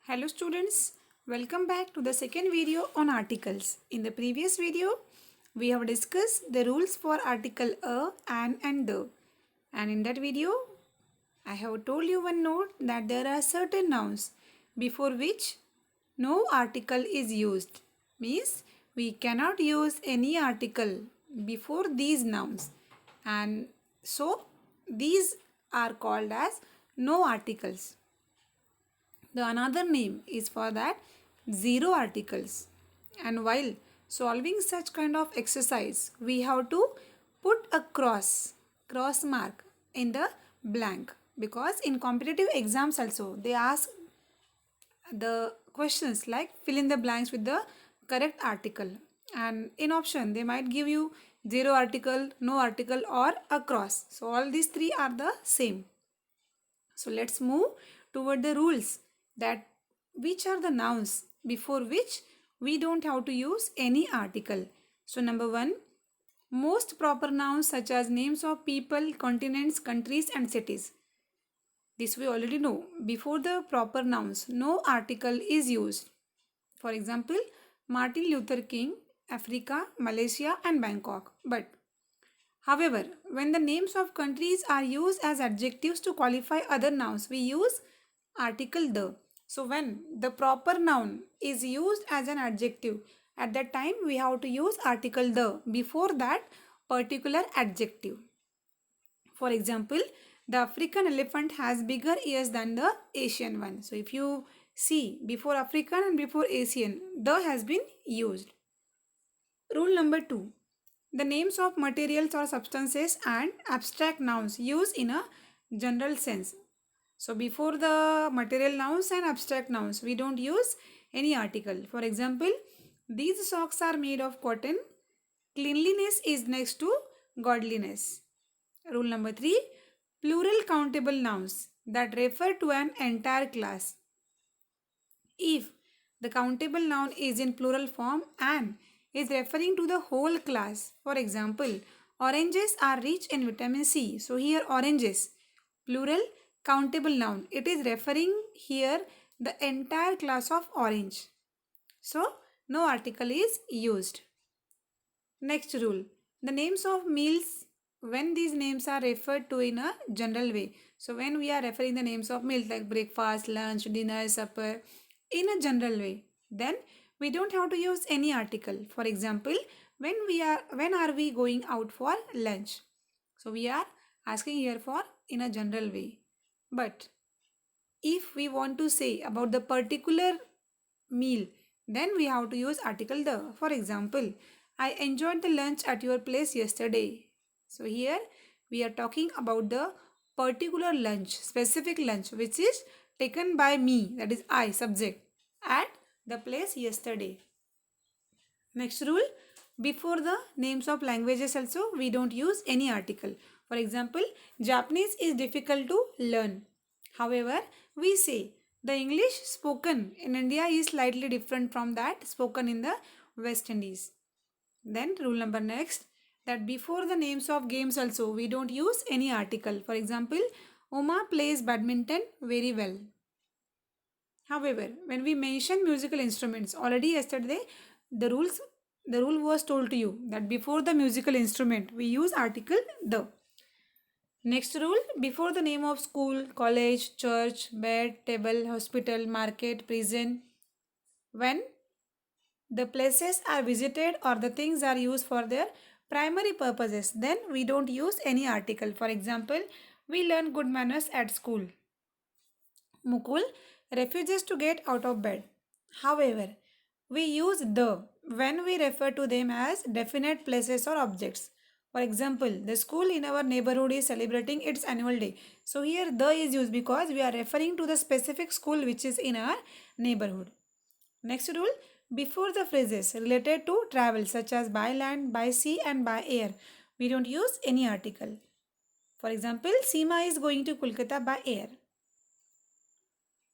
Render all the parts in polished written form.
Hello students, welcome back to the second video on articles. In the previous video, we have discussed the rules for article a, an and the. And in that video, I have told you one note that there are certain nouns before which no article is used. Means we cannot use any article before these nouns. And so these are called as no articles. The another name is for that zero articles. And while solving such kind of exercise, we have to put a cross mark in the blank, because in competitive exams also they ask the questions like fill in the blanks with the correct article, and in option they might give you zero article, no article or a cross. So all these three are the same. So let's move toward the rules, that which are the nouns before which we don't have to use any article. So number one, most proper nouns such as names of people, continents, countries and cities. This we already know. Before the proper nouns, no article is used. For example, Martin Luther King, Africa, Malaysia and Bangkok. But however, when the names of countries are used as adjectives to qualify other nouns, we use article the. So when the proper noun is used as an adjective, at that time we have to use article the before that particular adjective. For example, the African elephant has bigger ears than the Asian one. So if you see, before African and before Asian, the has been used. Rule number 2. The names of materials or substances and abstract nouns used in a general sense. So before the material nouns and abstract nouns, we don't use any article. For example, these socks are made of cotton. Cleanliness is next to godliness. Rule number 3. Plural countable nouns that refer to an entire class. If the countable noun is in plural form and is referring to the whole class. For example, oranges are rich in vitamin C. So here oranges, plural countable noun. It is referring here the entire class of orange. So no article is used. Next rule. The names of meals, when these names are referred to in a general way. So when we are referring the names of meals like breakfast, lunch, dinner, supper in a general way, then we don't have to use any article. For example, when are we going out for lunch? So we are asking here for in a general way. But if we want to say about the particular meal, then we have to use article the. For example, I enjoyed the lunch at your place yesterday. So here we are talking about the particular lunch, specific lunch, which is taken by me, that is I, subject, at the place yesterday. Next rule, before the names of languages also we don't use any article. For example, Japanese is difficult to learn. However, we say the English spoken in India is slightly different from that spoken in the West Indies. Then rule number next, that before the names of games also we don't use any article. For example, Uma plays badminton very well. However, when we mention musical instruments, already yesterday the rule was told to you that before the musical instrument we use article the. Next rule, before the name of school, college, church, bed, table, hospital, market, prison, when the places are visited or the things are used for their primary purposes, then we don't use any article. For example, we learn good manners at school. Mukul refuses to get out of bed. However, we use the when we refer to them as definite places or objects. For example, the school in our neighborhood is celebrating its annual day. So here the is used because we are referring to the specific school which is in our neighborhood. Next rule, before the phrases related to travel such as by land, by sea and by air, we don't use any article. For example, Seema is going to Kolkata by air.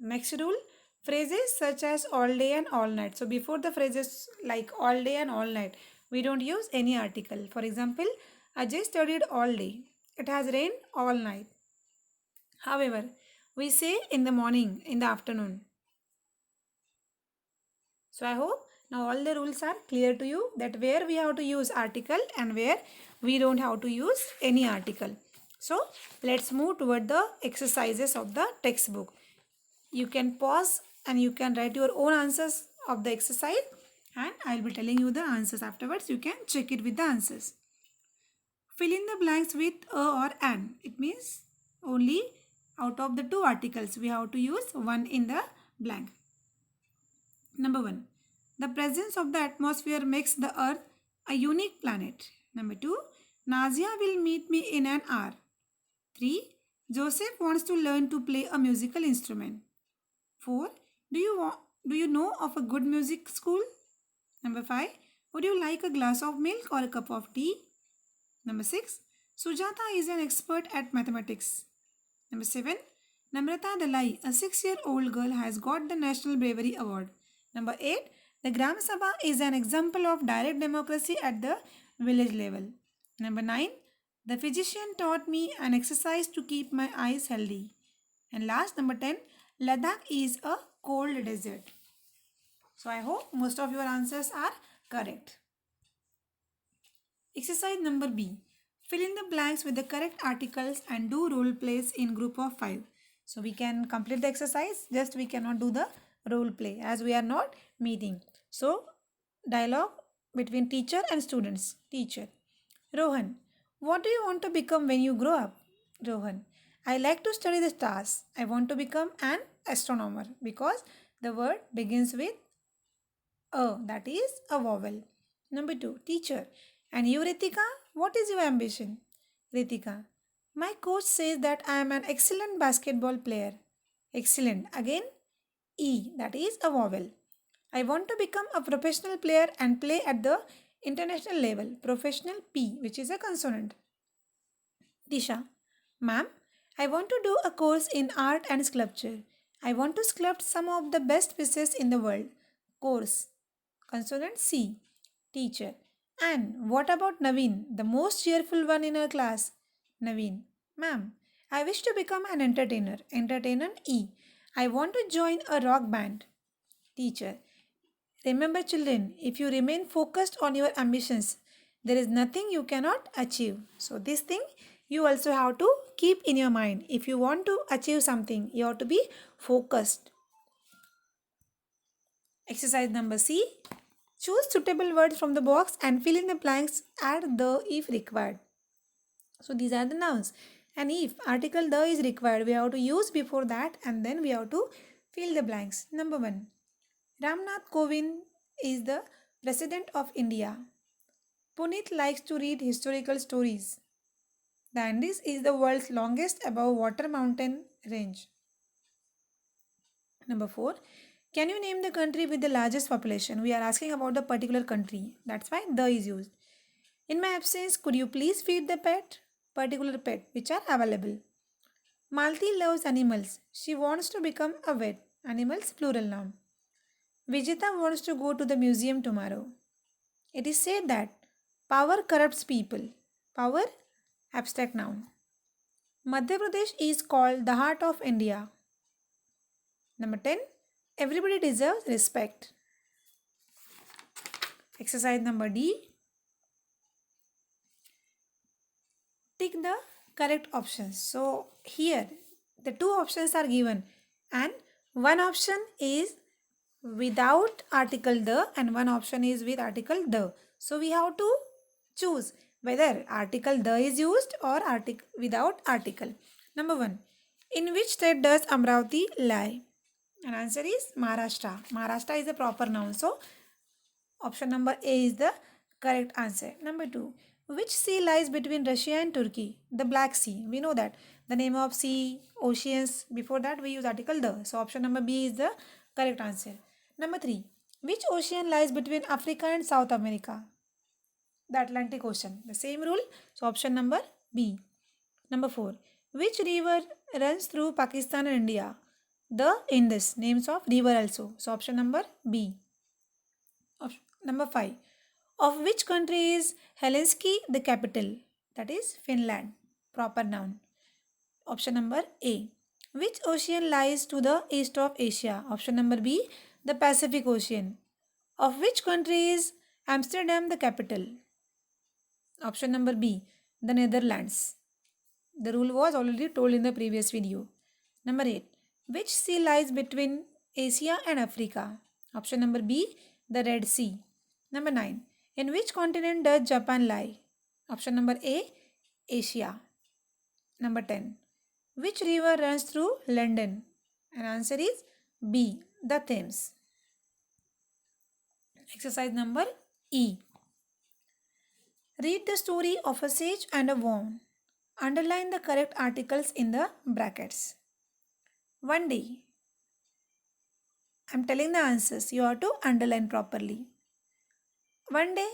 Next rule, phrases such as all day and all night. So before the phrases like all day and all night, we don't use any article. For example, Ajay studied all day. It has rained all night. However, we say in the morning, in the afternoon. So I hope now all the rules are clear to you, that where we have to use article and where we don't have to use any article. So let's move toward the exercises of the textbook. You can pause and you can write your own answers of the exercise, and I will be telling you the answers afterwards. You can check it with the answers. Fill in the blanks with a or an. It means only out of the two articles we have to use one in the blank. Number 1. The presence of the atmosphere makes the earth a unique planet. Number 2. Nazia will meet me in an hour. 3. Joseph wants to learn to play a musical instrument. 4. Do you know of a good music school? Number 5. Would you like a glass of milk or a cup of tea? Number 6. Sujata is an expert at mathematics. Number 7. Namrata Dalai, a 6-year-old girl, has got the National Bravery Award. Number 8. The Gram Sabha is an example of direct democracy at the village level. Number 9. The physician taught me an exercise to keep my eyes healthy. And last, number 10. Ladakh is a cold desert. So I hope most of your answers are correct. Exercise number B. Fill in the blanks with the correct articles and do role plays in group of 5. So we can complete the exercise, just we cannot do the role play as we are not meeting. So dialogue between teacher and students. Teacher: Rohan, what do you want to become when you grow up? Rohan: I like to study the stars. I want to become an astronomer because the word begins with a, that is a vowel. Number 2. Teacher: And you, Ritika, what is your ambition? Ritika: My coach says that I am an excellent basketball player. Excellent. Again, E, that is a vowel. I want to become a professional player and play at the international level. Professional, P, which is a consonant. Disha: Ma'am, I want to do a course in art and sculpture. I want to sculpt some of the best pieces in the world. Course. Consonant C. Teacher: And what about Naveen, the most cheerful one in our class? Naveen: Ma'am, I wish to become an entertainer. Entertainer, E. I want to join a rock band. Teacher: Remember, children, if you remain focused on your ambitions, there is nothing you cannot achieve. So, this thing you also have to keep in your mind. If you want to achieve something, you have to be focused. Exercise number C. Choose suitable words from the box and fill in the blanks. Add the if required. So, these are the nouns. And if article the is required, we have to use before that and then we have to fill the blanks. Number 1. Ramnath Kovind is the President of India. Puneet likes to read historical stories. The Andes is the world's longest above water mountain range. Number 4. Can you name the country with the largest population? We are asking about the particular country. That's why the is used. In my absence, could you please feed the pet? Particular pet which are available. Malti loves animals. She wants to become a vet. Animals plural noun. Vijita wants to go to the museum tomorrow. It is said that power corrupts people. Power, abstract noun. Madhya Pradesh is called the heart of India. Number 10. Everybody deserves respect. Exercise number D. Tick the correct options. So here the two options are given and one option is without article the and one option is with article the. So we have to choose whether article the is used or article without article. Number 1. In which state does Amravati lie? And answer is Maharashtra. Maharashtra is the proper noun. So option number A is the correct answer. Number 2. Which sea lies between Russia and Turkey? The Black Sea. We know that. The name of sea, oceans, before that we use article the. So option number B is the correct answer. Number 3. Which ocean lies between Africa and South America? The Atlantic Ocean. The same rule. So option number B. Number 4. Which river runs through Pakistan and India? The Indus. Names of river also. So option number B. Number 5. Of which country is Helsinki the capital? That is Finland. Proper noun. Option number A. Which ocean lies to the east of Asia? Option number B. The Pacific Ocean. Of which country is Amsterdam the capital? Option number B, the Netherlands. The rule was already told in the previous video. Number 8. Which sea lies between Asia and Africa? Option number B, the Red Sea. Number 9. In which continent does Japan lie? Option number A, Asia. Number 10. Which river runs through London? And answer is B, the Thames. Exercise number E. Read the story of a sage and a worm. Underline the correct articles in the brackets. One day, I'm telling the answers. You have to underline properly. One day,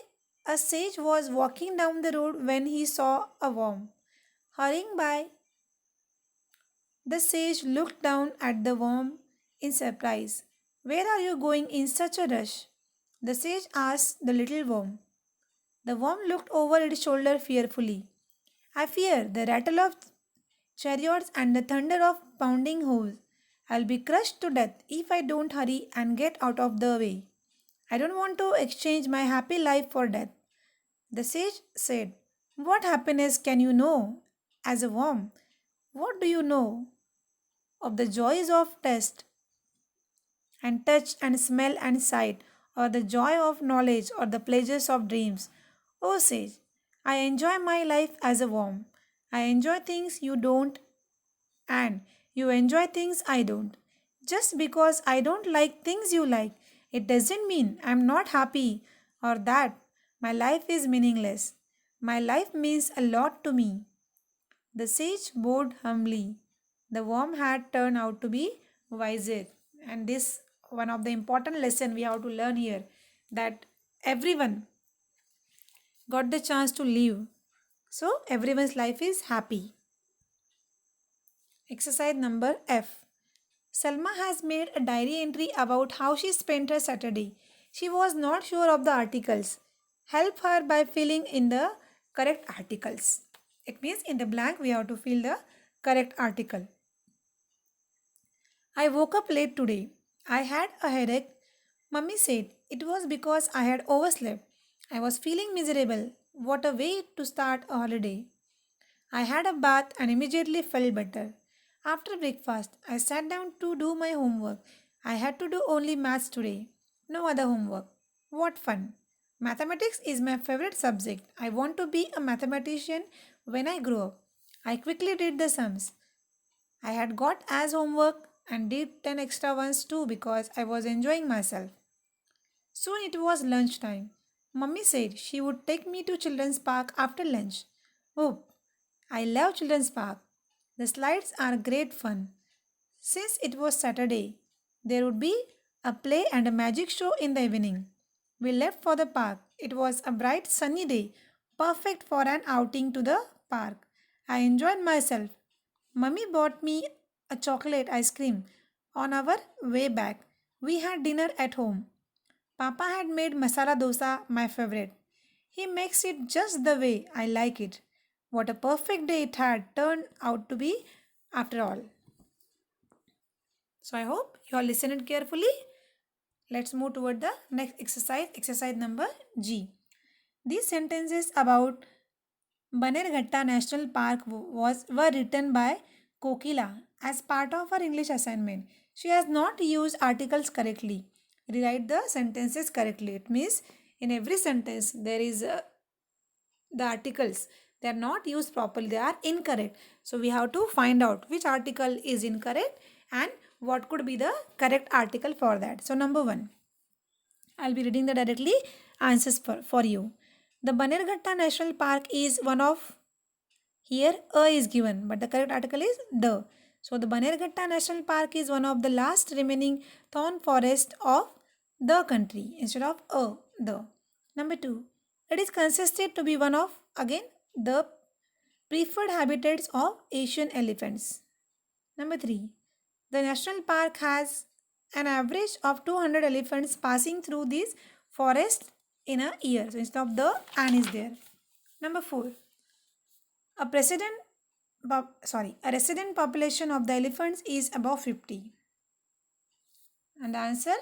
a sage was walking down the road when he saw a worm. Hurrying by, the sage looked down at the worm in surprise. Where are you going in such a rush? The sage asked the little worm. The worm looked over its shoulder fearfully. I fear the rattle of chariots and the thunder of pounding hoofs. I'll be crushed to death if I don't hurry and get out of the way. I don't want to exchange my happy life for death. The sage said, what happiness can you know as a worm? What do you know of the joys of taste and touch and smell and sight, or the joy of knowledge or the pleasures of dreams? O sage, I enjoy my life as a worm. I enjoy things you don't, and you enjoy things I don't. Just because I don't like things you like, it doesn't mean I'm not happy or that my life is meaningless. My life means a lot to me. The sage bowed humbly. The worm had turned out to be wiser. And this one of the important lesson we have to learn here, that everyone got the chance to live. So everyone's life is happy. Exercise number F. Salma has made a diary entry about how she spent her Saturday. She was not sure of the articles. Help her by filling in the correct articles. It means in the blank we have to fill the correct article. I woke up late today. I had a headache. Mummy said it was because I had overslept. I was feeling miserable. What a way to start a holiday. I had a bath and immediately felt better. After breakfast, I sat down to do my homework. I had to do only maths today. No other homework. What fun! Mathematics is my favorite subject. I want to be a mathematician when I grow up. I quickly did the sums. I had got as homework and did 10 extra ones too because I was enjoying myself. Soon it was lunchtime. Mummy said she would take me to Children's Park after lunch. Oh, I love Children's Park. The slides are great fun. Since it was Saturday, there would be a play and a magic show in the evening. We left for the park. It was a bright sunny day, perfect for an outing to the park. I enjoyed myself. Mummy bought me a chocolate ice cream. On our way back, we had dinner at home. Papa had made masala dosa my favorite. He makes it just the way I like it. What a perfect day it had turned out to be after all. So I hope you all listened carefully. Let's move toward the next exercise, exercise number G. These sentences about Banerghatta National Park were written by Kokila as part of her English assignment. She has not used articles correctly. Rewrite the sentences correctly. It means in every sentence there is the articles, they are not used properly, they are incorrect. So we have to find out which article is incorrect and what could be the correct article for that. So number 1, I'll be reading the directly answers for you. The Banerghatta National Park is one of, here a is given but the correct article is the. So the Banerghatta National Park is one of the last remaining thorn forest of the country instead of a, the. Number 2, it is considered to be one of, again, the preferred habitats of Asian elephants. Number 3, the national park has an average of 200 elephants passing through these forests in a year. So instead of the, an is there. Number 4, a a resident population of the elephants is above 50. And the answer,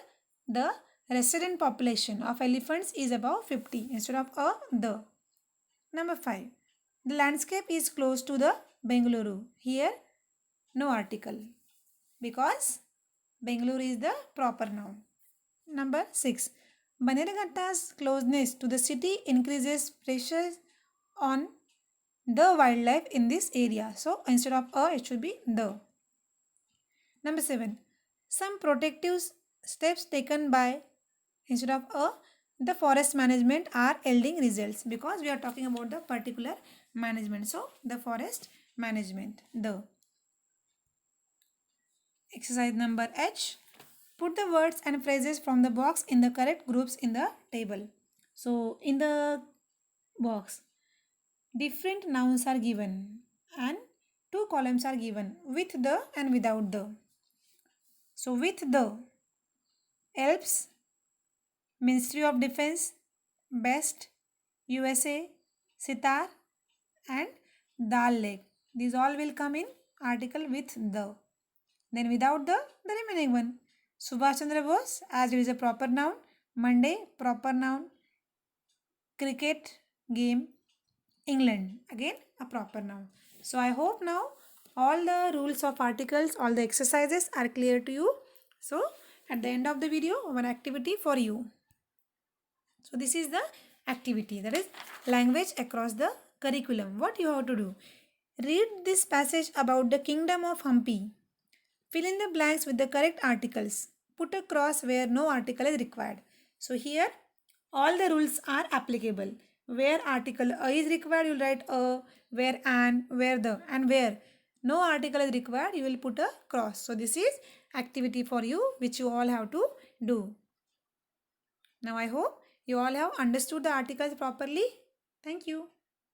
the resident population of elephants is above 50 instead of a the. Number 5. The landscape is close to the Bengaluru. Here no article because Bengaluru is the proper noun. Number 6. Banerghatta's closeness to the city increases pressure on the wildlife in this area. So instead of a, it should be the. Number 7. Some protective steps taken by instead of a, the forest management are yielding results because we are talking about the particular management. So the forest management, the. Exercise number H. Put the words and phrases from the box in the correct groups in the table. So in the box, different nouns are given and two columns are given with the and without the. So with the, Alps, Ministry of Defense, Best, USA, Sitar and Dal Lake. These all will come in article with the. Then without the remaining one. Subhash Chandra Bose, as it is a proper noun. Monday, proper noun. Cricket game. England, again a proper noun. So I hope now all the rules of articles, all the exercises are clear to you. So at the end of the video, one activity for you. So this is the activity, that is language across the curriculum. What you have to do? Read this passage about the kingdom of Hampi. Fill in the blanks with the correct articles. Put a cross where no article is required. So here all the rules are applicable. Where article a is required, you will write a, where an, where the, and where no article is required, you will put a cross. So this is activity for you which you all have to do. Now I hope you all have understood the articles properly. Thank you.